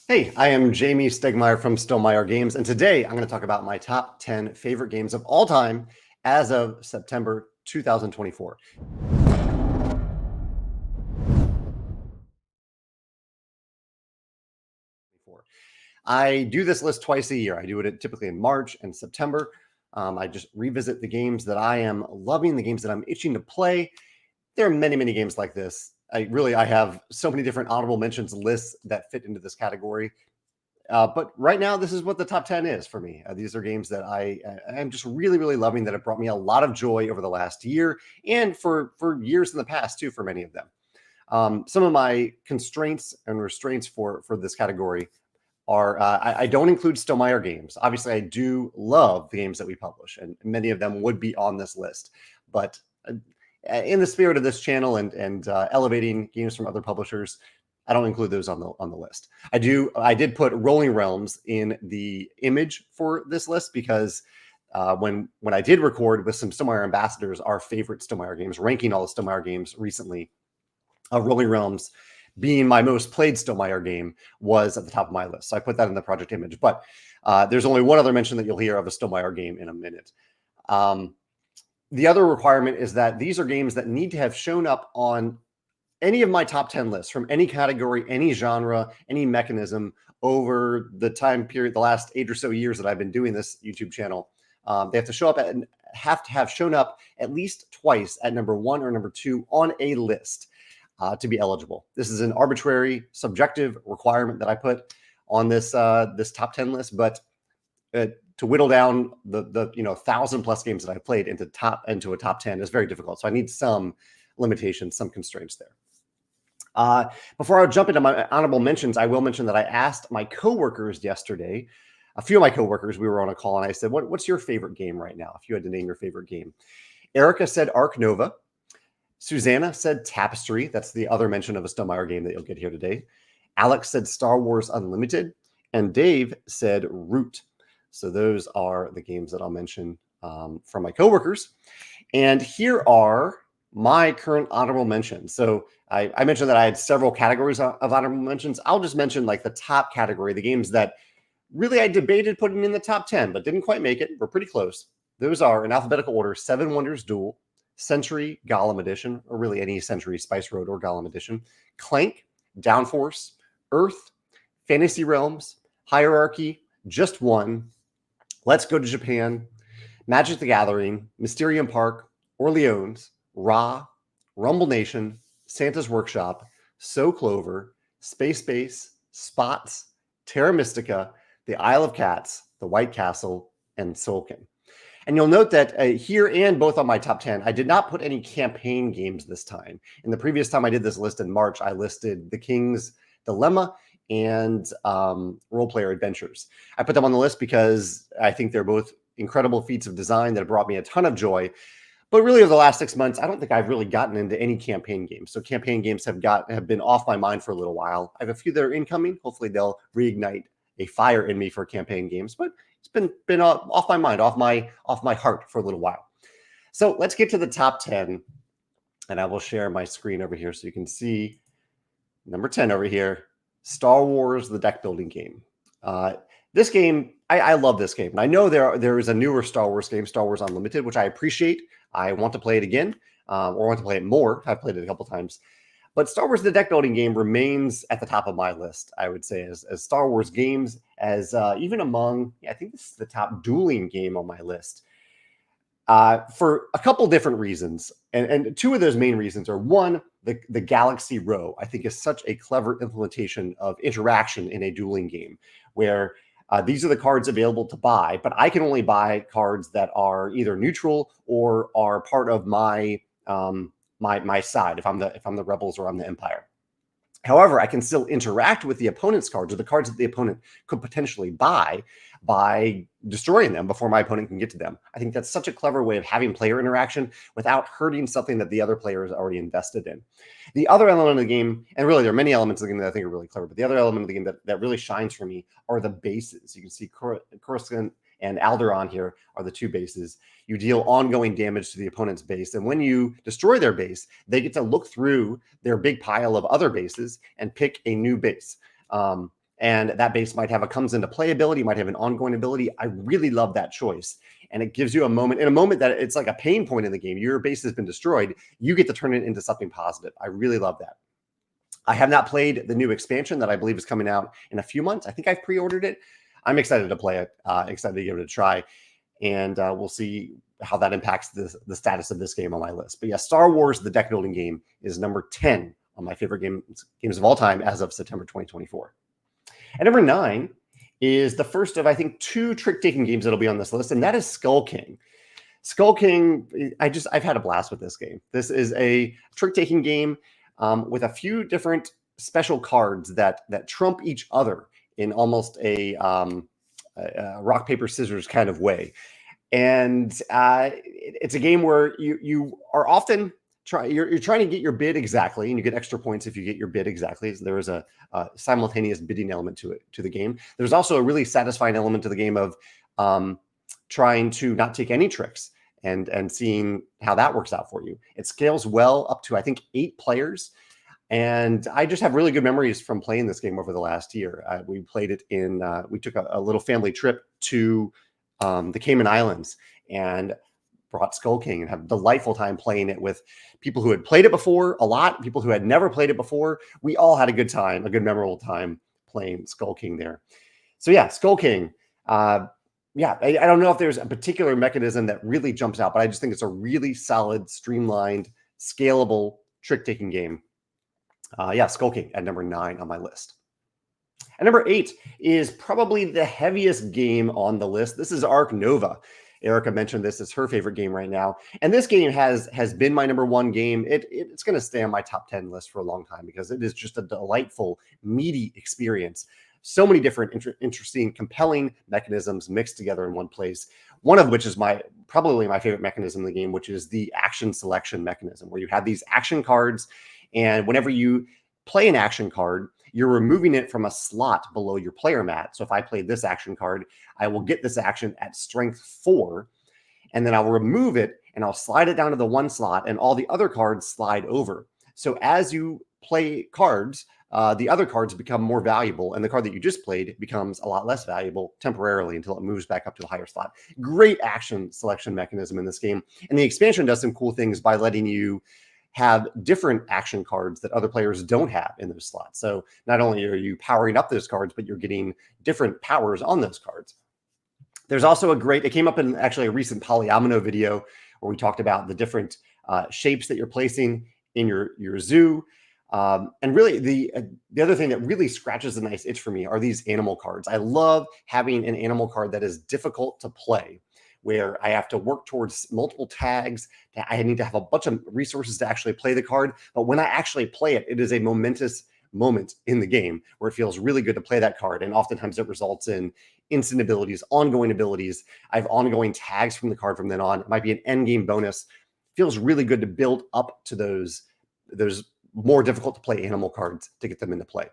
Hey, I am Jamie Stegmeyer from Stonemaier Games, and today I'm going to talk about my top 10 favorite games of all time as of September 2024. I do this list twice a year. I do it typically in March and September. I just revisit the games that I am loving, the games that I'm itching to play. There are many, many games like this. I have so many different honorable mentions lists that fit into this category. But right now, this is what the top 10 is for me. These are games that I am just really, really loving, that have brought me a lot of joy over the last year and for years in the past, too, for many of them. Some of my constraints and restraints for this category are I don't include Stonemaier games. Obviously, I do love the games that we publish, and many of them would be on this list. But in the spirit of this channel and elevating games from other publishers, I don't include those on the list. I did put Rolling Realms in the image for this list because when I did record with some Stonemaier ambassadors, our favorite Stonemaier games, ranking all the Stonemaier games recently, Rolling Realms being my most played Stonemaier game was at the top of my list. So I put that in the project image. But there's only one other mention that you'll hear of a Stonemaier game in a minute. The other requirement is that these are games that need to have shown up on any of my top 10 lists from any category, any genre, any mechanism over the time period, the last 8 or so years that I've been doing this YouTube channel. They have to show up and have to have shown up at least twice at number 1 or number 2 on a list to be eligible. This is an arbitrary, subjective requirement that I put on this this top 10 list, but to whittle down the 1,000+ games that I've played into a top 10 is very difficult. So I need some limitations, some constraints there. Before I jump into my honorable mentions, I will mention that I asked my coworkers yesterday, a few of my coworkers, we were on a call, and I said, what's your favorite game right now? If you had to name your favorite game. Erica said Ark Nova. Susannah said Tapestry. That's the other mention of a Stonemaier game that you'll get here today. Alex said Star Wars Unlimited. And Dave said Root. So those are the games that I'll mention from my coworkers. And here are my current honorable mentions. So I mentioned that I had several categories of honorable mentions. I'll just mention like the top category, the games that really I debated putting in the top 10, but didn't quite make it. We're pretty close. Those are, in alphabetical order, Seven Wonders Duel, Century Golem Edition, or really any Century Spice Road or Golem Edition, Clank, Downforce, Earth, Fantasy Realms, Hierarchy, Just One, Let's Go to Japan, Magic the Gathering, Mysterium Park, Orleans, Ra, Rumble Nation, Santa's Workshop, So Clover, Space Base, Spots, Terra Mystica, the Isle of Cats, the White Castle, and Tzolk'in. And you'll note that here and both on my top 10, I did not put any campaign games this time. In the previous time I did this list in March, I listed The King's Dilemma and Role Player Adventures. I put them on the list because I think they're both incredible feats of design that have brought me a ton of joy. But really, over the last 6 months, I don't think I've really gotten into any campaign games. So campaign games have been off my mind for a little while. I have a few that are incoming. Hopefully, they'll reignite a fire in me for campaign games. But it's been off my mind, off my heart for a little while. So let's get to the top 10, and I will share my screen over here so you can see number 10 over here, Star Wars: The Deck Building Game. This game, I love this game. And I know there is a newer Star Wars game, Star Wars Unlimited, which I appreciate. I want to play it again, or want to play it more. I've played it a couple times. But Star Wars: The Deck Building Game remains at the top of my list, I would say, as Star Wars games, as even among, I think this is the top dueling game on my list. For a couple different reasons. And two of those main reasons are, one, the Galaxy Row, I think, is such a clever implementation of interaction in a dueling game, where these are the cards available to buy, but I can only buy cards that are either neutral or are part of my my side, if I'm the rebels or I'm the Empire. However, I can still interact with the opponent's cards, or the cards that the opponent could potentially buy, by destroying them before my opponent can get to them. I think that's such a clever way of having player interaction without hurting something that the other player is already invested in. The other element of the game, and really there are many elements of the game that I think are really clever, but the other element of the game that really shines for me are the bases. You can see Coruscant and Alderaan here are the two bases. You deal ongoing damage to the opponent's base, and when you destroy their base, they get to look through their big pile of other bases and pick a new base. and that base might have a comes into play ability, might have an ongoing ability. I really love that choice. And it gives you a moment, in a moment that it's like a pain point in the game. Your base has been destroyed. You get to turn it into something positive. I really love that. I have not played the new expansion that I believe is coming out in a few months. I think I've pre-ordered it. I'm excited to play it, excited to give it a try. And we'll see how that impacts the status of this game on my list. But yeah, Star Wars, the deck building game, is number 10 on my favorite games of all time as of September 2024. And number 9 is the first of, I think, 2 trick-taking games that'll be on this list, and that is Tzolk'in. Tzolk'in, I've had a blast with this game. This is a trick-taking game with a few different special cards that trump each other in almost a rock, paper, scissors kind of way. And it's a game where you are often you're trying to get your bid exactly, and you get extra points if you get your bid exactly. So there is a simultaneous bidding element to the game. There's also a really satisfying element to the game of trying to not take any tricks and seeing how that works out for you. It scales well up to, I think, 8 players. And I just have really good memories from playing this game over the last year. We played it we took a little family trip to the Cayman Islands and brought Tzolk'in and have a delightful time playing it with people who had played it before a lot, people who had never played it before. We all had a good time, a good memorable time playing Tzolk'in there. So yeah, Tzolk'in. I don't know if there's a particular mechanism that really jumps out, but I just think it's a really solid, streamlined, scalable trick-taking game. Tzolk'in at number 9 on my list. And number 8 is probably the heaviest game on the list. This is Ark Nova. Erica mentioned this as her favorite game right now. And this game has been my number 1 game. It's going to stay on my top 10 list for a long time because it is just a delightful, meaty experience. So many different interesting, compelling mechanisms mixed together in one place. One of which is probably my favorite mechanism in the game, which is the action selection mechanism, where you have these action cards. And whenever you play an action card, you're removing it from a slot below your player mat. So if I play this action card, I will get this action at strength 4, and then I'll remove it and I'll slide it down to the 1 slot, and all the other cards slide over. So as you play cards, the other cards become more valuable, and the card that you just played becomes a lot less valuable temporarily until it moves back up to a higher slot. Great action selection mechanism in this game. And the expansion does some cool things by letting you have different action cards that other players don't have in those slots. So not only are you powering up those cards, but you're getting different powers on those cards. There's also it came up in actually a recent Polyomino video where we talked about the different shapes that you're placing in your zoo. And really the other thing that really scratches a nice itch for me are these animal cards. I love having an animal card that is difficult to play, where I have to work towards multiple tags. I need to have a bunch of resources to actually play the card. But when I actually play it, it is a momentous moment in the game where it feels really good to play that card. And oftentimes it results in instant abilities, ongoing abilities. I have ongoing tags from the card from then on. It might be an end game bonus. Feels really good to build up to those more difficult to play animal cards to get them into play.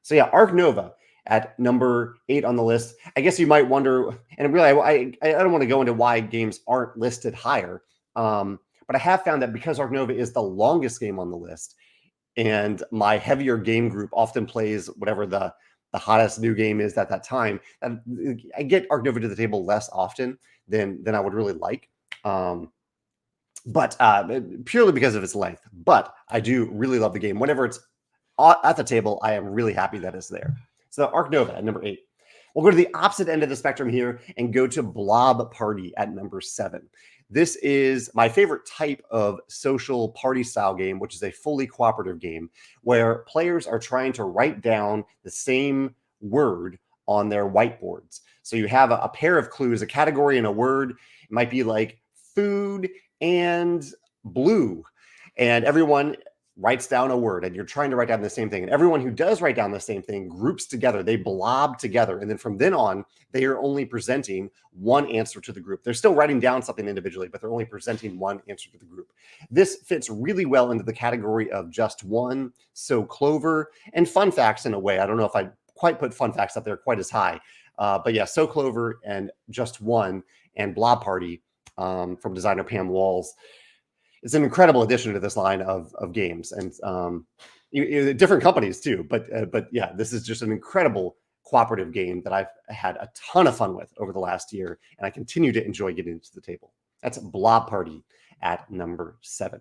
So yeah, Ark Nova at number 8 on the list. I guess you might wonder, and really, I don't want to go into why games aren't listed higher, but I have found that because Ark Nova is the longest game on the list, and my heavier game group often plays whatever the hottest new game is at that time, I get Ark Nova to the table less often than I would really like. But purely because of its length. But I do really love the game. Whenever it's at the table, I am really happy that it's there. So Ark Nova at number 8. We'll go to the opposite end of the spectrum here and go to Blob Party at number 7. This is my favorite type of social party style game, which is a fully cooperative game where players are trying to write down the same word on their whiteboards. So you have a pair of clues, a category and a word. It might be like food and blue, and everyone writes down a word, and you're trying to write down the same thing. And everyone who does write down the same thing groups together, they blob together. And then from then on, they are only presenting one answer to the group. They're still writing down something individually, but they're only presenting one answer to the group. This fits really well into the category of just one, so Clover, and fun facts in a way. I don't know if I'd quite put fun facts up there quite as high. But yeah, so Clover and just one and Blob Party from designer Pam Walls. It's an incredible addition to this line of games. And different companies too. But yeah, this is just an incredible cooperative game that I've had a ton of fun with over the last year, and I continue to enjoy getting to the table. That's Blob Party at number 7.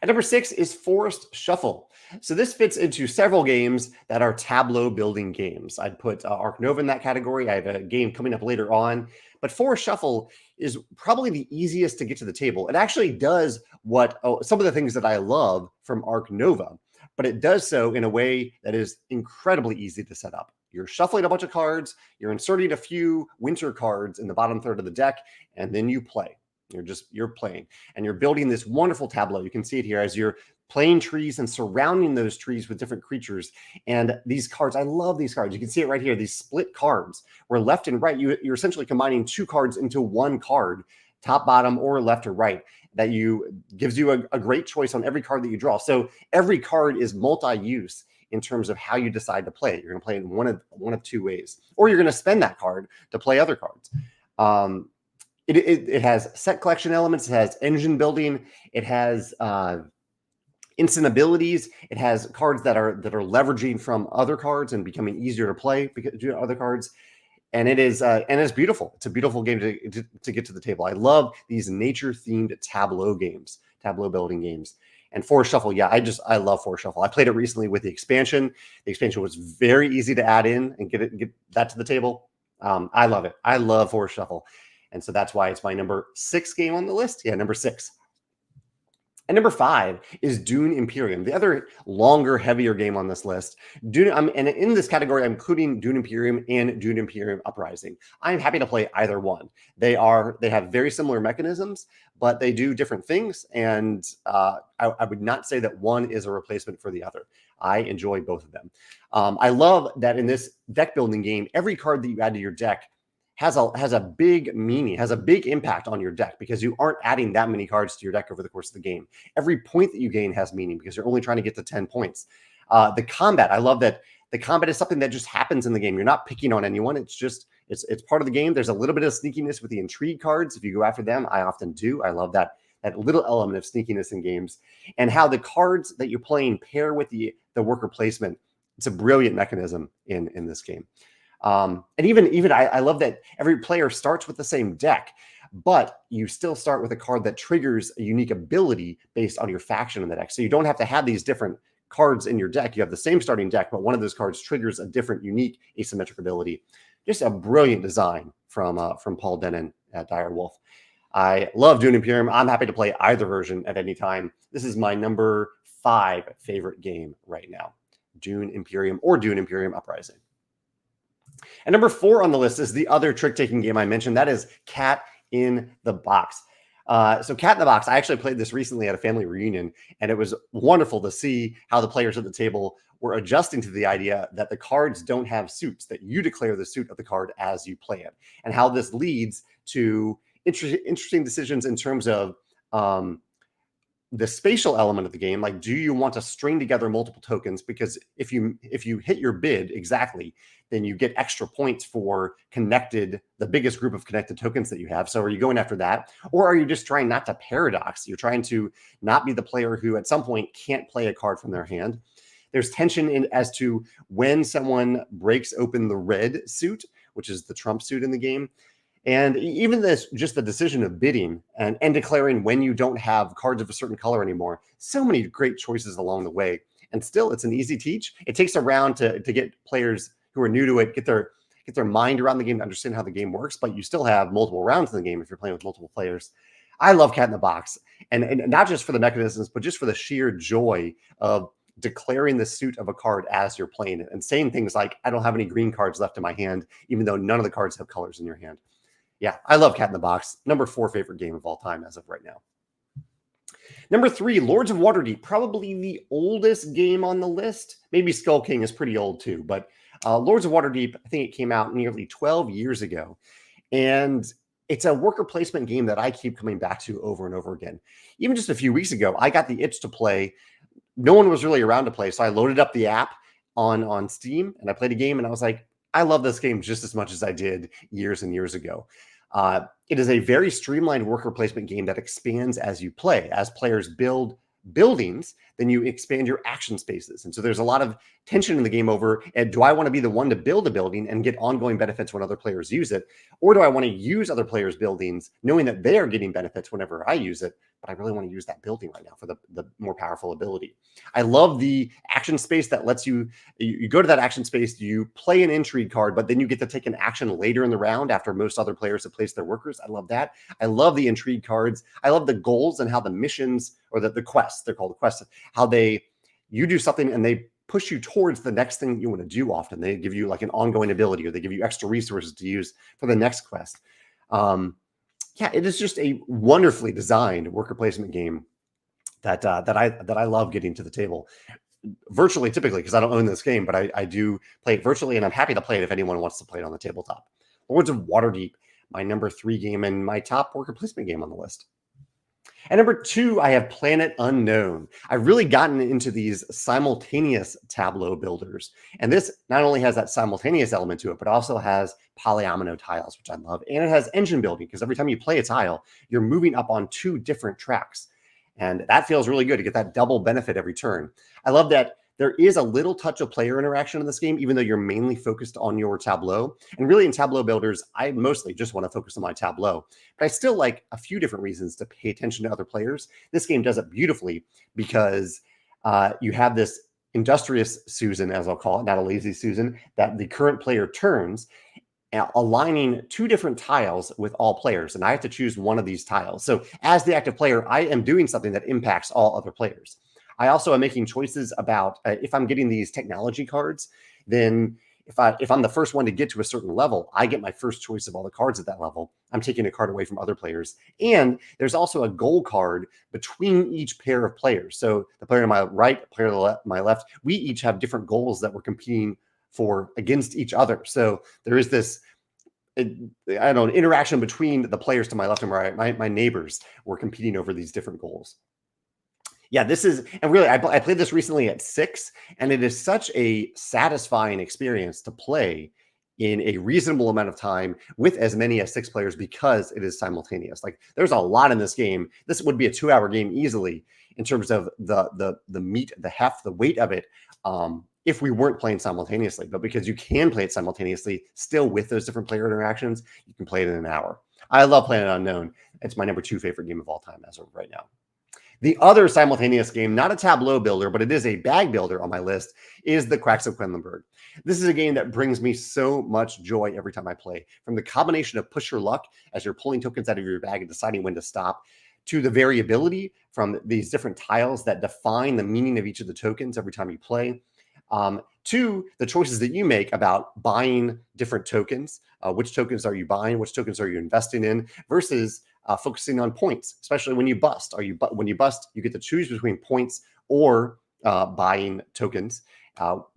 At number 6 is Forest Shuffle. So this fits into several games that are tableau building games. I'd put Ark Nova in that category. I have a game coming up later on. But Forest Shuffle is probably the easiest to get to the table. It actually does some of the things that I love from Ark Nova, but it does so in a way that is incredibly easy to set up. You're shuffling a bunch of cards, you're inserting a few winter cards in the bottom third of the deck, and then you play. You're playing, and you're building this wonderful tableau. You can see it here as you're playing trees and surrounding those trees with different creatures. And these cards, I love these cards. You can see it right here, these split cards where left and right, you're essentially combining 2 cards into 1 card, top, bottom, or left or right, that gives you a great choice on every card that you draw. So every card is multi-use in terms of how you decide to play it. You're going to play it in one of 2 ways, or you're going to spend that card to play other cards. It has set collection elements. It has engine building. It has instant abilities. It has cards that are leveraging from other cards and becoming easier to play because of other cards. And it's beautiful. It's a beautiful game to get to the table. I love these nature themed tableau building games. And Forest Shuffle, yeah, I love Forest Shuffle. I played it recently with the expansion. The expansion was very easy to add in and get that to the table. I love it. I love Forest Shuffle. And so that's why it's my number 6 game on the list. Yeah, number 6. And number 5 is Dune Imperium, the other longer, heavier game on this list. And in this category, I'm including Dune Imperium and Dune Imperium Uprising. I'm happy to play either one. They have very similar mechanisms, but they do different things. And I would not say that one is a replacement for the other. I enjoy both of them. I love that in this deck building game, every card that you add to your deck has a big meaning, has a big impact on your deck because you aren't adding that many cards to your deck over the course of the game. Every point that you gain has meaning because you're only trying to get to 10 points. The combat, I love that the combat is something that just happens in the game. You're not picking on anyone. It's part of the game. There's a little bit of sneakiness with the intrigue cards. If you go after them, I often do. I love that little element of sneakiness in games, and how the cards that you're playing pair with the worker placement. It's a brilliant mechanism in this game. And even I love that every player starts with the same deck, but you still start with a card that triggers a unique ability based on your faction in the deck. So you don't have to have these different cards in your deck. You have the same starting deck, but one of those cards triggers a different unique asymmetric ability. Just a brilliant design from Paul Dennen at Dire Wolf. I love Dune Imperium. I'm happy to play either version at any time. This is my number 5 favorite game right now. Dune Imperium or Dune Imperium Uprising. And number 4 on the list is the other trick-taking game I mentioned. That is Cat in the Box. So Cat in the Box, I actually played this recently at a family reunion, and it was wonderful to see how the players at the table were adjusting to the idea that the cards don't have suits, that you declare the suit of the card as you play it, and how this leads to interesting decisions in terms of the spatial element of the game. Like, do you want to string together multiple tokens? Because if you hit your bid exactly, then you get extra points for the biggest group of connected tokens that you have. So are you going after that? Or are you just trying not to paradox? You're trying to not be the player who at some point can't play a card from their hand. There's tension as to when someone breaks open the red suit, which is the trump suit in the game. And even just the decision of bidding and declaring when you don't have cards of a certain color anymore. So many great choices along the way. And still, it's an easy teach. It takes a round to get players who are new to it, get their mind around the game to understand how the game works. But you still have multiple rounds in the game if you're playing with multiple players. I love Cat in the Box. And not just for the mechanisms, but just for the sheer joy of declaring the suit of a card as you're playing it. And saying things like, I don't have any green cards left in my hand, even though none of the cards have colors in your hand. Yeah, I love Cat in the Box. Number 4 favorite game of all time as of right now. Number 3, Lords of Waterdeep, probably the oldest game on the list. Maybe Skull King is pretty old too, but Lords of Waterdeep, I think it came out nearly 12 years ago. And it's a worker placement game that I keep coming back to over and over again. Even just a few weeks ago, I got the itch to play. No one was really around to play, so I loaded up the app on Steam, and I played a game, and I was like, I love this game just as much as I did years and years ago. It is a very streamlined worker placement game that expands as you play. As players build buildings, then you expand your action spaces. And so there's a lot of tension in the game over, do I want to be the one to build a building and get ongoing benefits when other players use it? Or do I want to use other players' buildings knowing that they are getting benefits whenever I use it, but I really want to use that building right now for the more powerful ability? I love the action space that lets you go to that action space, you play an intrigue card, but then you get to take an action later in the round after most other players have placed their workers. I love that. I love the intrigue cards. I love the goals and how the missions, or the quests, they're called the quests, how you do something and they push you towards the next thing you want to do. Often they give you like an ongoing ability, or they give you extra resources to use for the next quest. Yeah, it is just a wonderfully designed worker placement game that I love getting to the table virtually, typically, because I don't own this game, but I do play it virtually, and I'm happy to play it if anyone wants to play it on the tabletop. Lords of Waterdeep, my number 3 game and my top worker placement game on the list. And number 2, I have Planet Unknown. I've really gotten into these simultaneous tableau builders. And this not only has that simultaneous element to it, but also has polyomino tiles, which I love. And it has engine building, because every time you play a tile, you're moving up on 2 different tracks. And that feels really good to get that double benefit every turn. I love that there is a little touch of player interaction in this game, even though you're mainly focused on your tableau. And really in tableau builders, I mostly just want to focus on my tableau. But I still like a few different reasons to pay attention to other players. This game does it beautifully because you have this industrious Susan, as I'll call it, not a lazy Susan, that the current player turns, aligning 2 different tiles with all players. And I have to choose one of these tiles. So as the active player, I am doing something that impacts all other players. I also am making choices about if I'm getting these technology cards, then if I'm the first one to get to a certain level, I get my first choice of all the cards at that level. I'm taking a card away from other players. And there's also a goal card between each pair of players. So the player to my right, player to my left, we each have different goals that we're competing for against each other. So there is this, I don't know, an interaction between the players to my left and right, my neighbors. We're competing over these different goals. Yeah, this is, and really, I played this recently at 6, and it is such a satisfying experience to play in a reasonable amount of time with as many as 6 players, because it is simultaneous. Like, there's a lot in this game. This would be a 2-hour game easily in terms of the meat, the heft, the weight of it, if we weren't playing simultaneously. But because you can play it simultaneously, still with those different player interactions, you can play it in an hour. I love Planet Unknown. It's my number 2 favorite game of all time as of right now. The other simultaneous game, not a tableau builder, but it is a bag builder on my list, is the Quacks of Quedlinburg. This is a game that brings me so much joy every time I play. From the combination of push your luck as you're pulling tokens out of your bag and deciding when to stop, to the variability from these different tiles that define the meaning of each of the tokens every time you play, to the choices that you make about buying different tokens. Which tokens are you buying? Which tokens are you investing in? Versus focusing on points, especially when you bust. When you bust, you get to choose between points or buying tokens.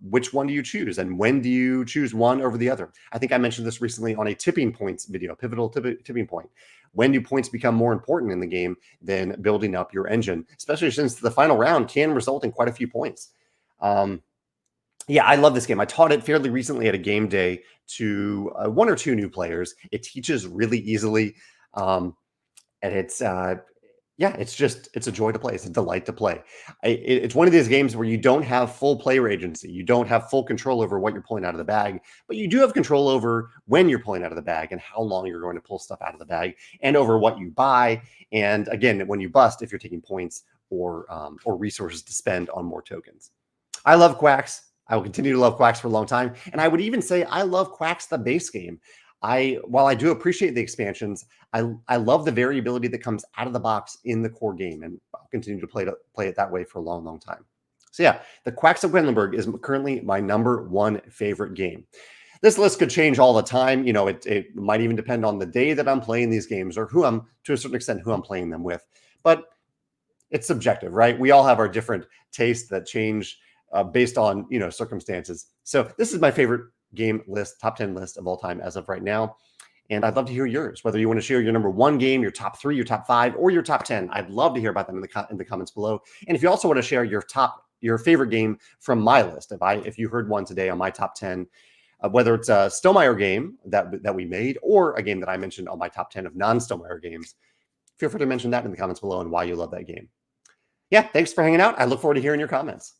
Which one do you choose, and when do you choose one over the other? I think I mentioned this recently on a tipping points video, pivotal tipping point. When do points become more important in the game than building up your engine, especially since the final round can result in quite a few points? Yeah, I love this game. I taught it fairly recently at a game day to 1 or 2 new players. It teaches really easily. And it's it's a joy to play. It's a delight to play. It's one of these games where you don't have full player agency. You don't have full control over what you're pulling out of the bag, but you do have control over when you're pulling out of the bag and how long you're going to pull stuff out of the bag, and over what you buy. And again, when you bust, if you're taking points or resources to spend on more tokens. I love Quacks. I will continue to love Quacks for a long time. And I would even say I love Quacks, the base game. While I do appreciate the expansions, I love the variability that comes out of the box in the core game, and I'll continue to play it that way for a long, long time. So yeah, the Quacks of Quedlinburg is currently my number 1 favorite game. This list could change all the time. You know, it might even depend on the day that I'm playing these games, or to a certain extent, who I'm playing them with. But it's subjective, right? We all have our different tastes that change based on, circumstances. So this is my favorite game list, top 10 list of all time as of right now. And I'd love to hear yours, whether you want to share your number 1 game, your top 3, your top 5, or your top 10. I'd love to hear about them in the comments below. And if you also want to share your favorite game from my list, if you heard one today on my top 10, whether it's a Stonemaier game that we made, or a game that I mentioned on my top 10 of non-Stonemaier games, feel free to mention that in the comments below and why you love that game. yeah, thanks for hanging out. I look forward to hearing your comments.